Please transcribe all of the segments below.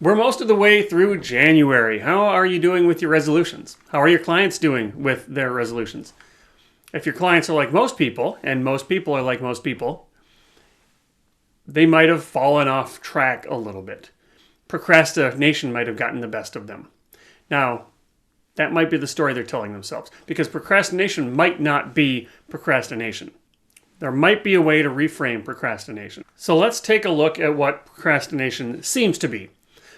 We're most of the way through January. How are you doing with your resolutions? How are your clients doing with their resolutions? If your clients are like most people, and most people are like most people, they might have fallen off track a little bit. Procrastination might have gotten the best of them. Now, that might be the story they're telling themselves, because procrastination might not be procrastination. There might be a way to reframe procrastination. So let's take a look at what procrastination seems to be.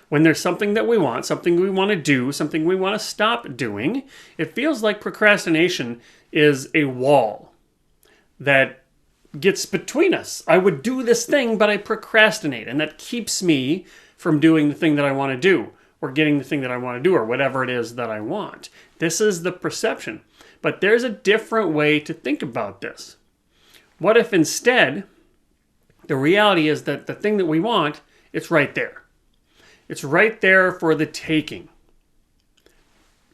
When there's something that we want, something we want to do, something we want to stop doing, it feels like procrastination is a wall that gets between us. I would do this thing, but I procrastinate, and that keeps me from doing the thing that I want to do, or getting the thing that I want to do, or whatever it is that I want. This is the perception. But there's a different way to think about this. What if instead, the reality is that the thing that we want, it's right there. It's right there for the taking.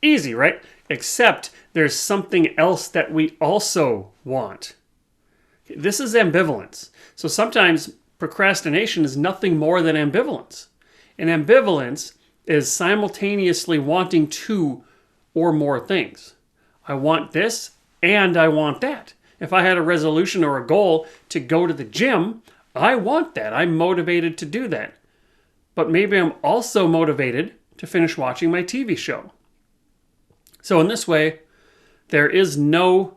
Easy, right? Except there's something else that we also want. This is ambivalence. So sometimes procrastination is nothing more than ambivalence. And ambivalence is simultaneously wanting two or more things. I want this and I want that. If I had a resolution or a goal to go to the gym, I want that. I'm motivated to do that. But maybe I'm also motivated to finish watching my TV show. So in this way, there is nobody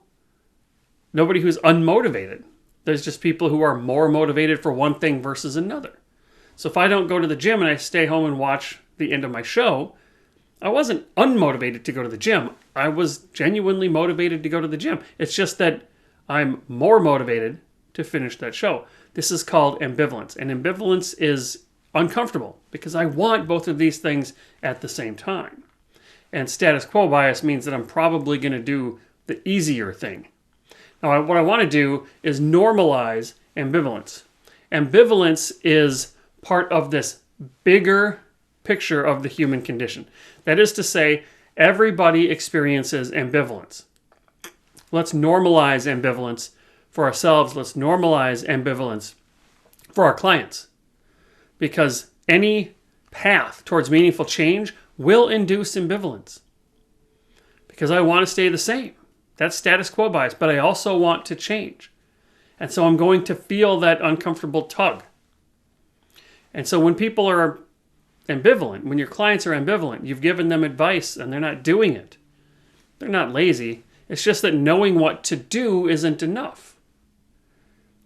who's unmotivated. There's just people who are more motivated for one thing versus another. So if I don't go to the gym and I stay home and watch the end of my show, I wasn't unmotivated to go to the gym. I was genuinely motivated to go to the gym. It's just that I'm more motivated to finish that show. This is called ambivalence. And ambivalence is uncomfortable because I want both of these things at the same time. And status quo bias means that I'm probably going to do the easier thing. Now, what I want to do is normalize ambivalence. Ambivalence is part of this bigger picture of the human condition. That is to say, everybody experiences ambivalence. Let's normalize ambivalence for ourselves. Let's normalize ambivalence for our clients. Because any path towards meaningful change will induce ambivalence. Because I want to stay the same. That's status quo bias, but I also want to change. And so I'm going to feel that uncomfortable tug. And so when people are ambivalent, when your clients are ambivalent, you've given them advice and they're not doing it. They're not lazy. It's just that knowing what to do isn't enough.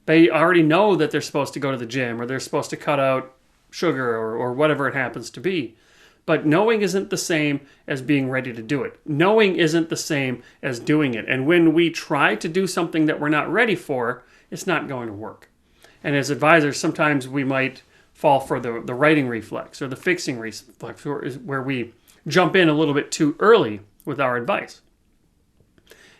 They already know that they're supposed to go to the gym or they're supposed to cut out sugar or whatever it happens to be. But knowing isn't the same as being ready to do it. Knowing isn't the same as doing it. And when we try to do something that we're not ready for, it's not going to work. And as advisors, sometimes we might fall for the writing reflex or the fixing reflex, where we jump in a little bit too early with our advice.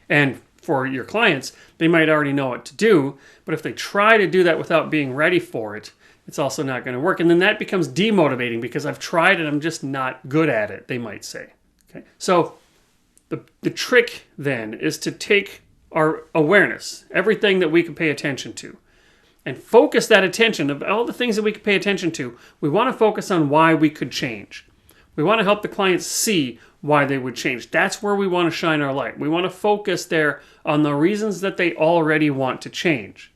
And for your clients, they might already know what to do, but if they try to do that without being ready for it, it's also not going to work. And then that becomes demotivating because I've tried it, I'm just not good at it, they might say. Okay? So the trick then is to take our awareness, everything that we can pay attention to, and focus that attention of all the things that we could pay attention to. We want to focus on why we could change. We want to help the clients see why they would change. That's where we want to shine our light. We want to focus there on the reasons that they already want to change.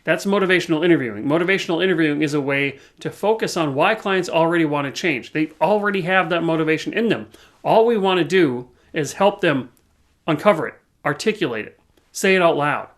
That's motivational interviewing. Motivational interviewing is a way to focus on why clients already want to change. They already have that motivation in them. All we want to do is help them uncover it, articulate it, say it out loud.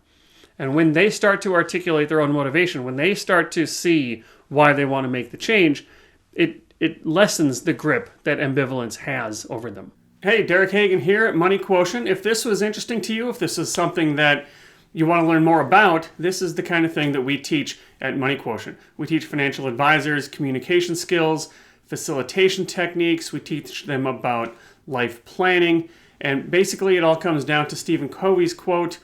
And when they start to articulate their own motivation, when they start to see why they want to make the change, it lessens the grip that ambivalence has over them. Hey, Derek Hagen here at Money Quotient. If this was interesting to you, if this is something that you want to learn more about, this is the kind of thing that we teach at Money Quotient. We teach financial advisors communication skills, facilitation techniques. We teach them about life planning. And basically it all comes down to Stephen Covey's quote,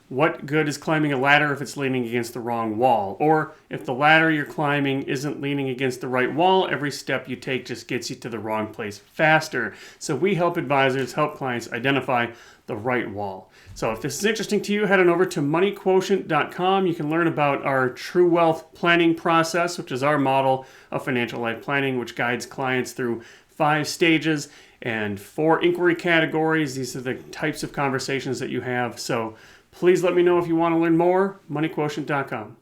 What good is climbing a ladder if it's leaning against the wrong wall? Or if the ladder you're climbing isn't leaning against the right wall, every step you take just gets you to the wrong place faster. So we help advisors, help clients identify the right wall. So if this is interesting to you, head on over to moneyquotient.com. You can learn about our True Wealth planning process, which is our model of financial life planning, which guides clients through 5 stages and 4 inquiry categories. These are the types of conversations that you have. So please let me know if you want to learn more, moneyquotient.com.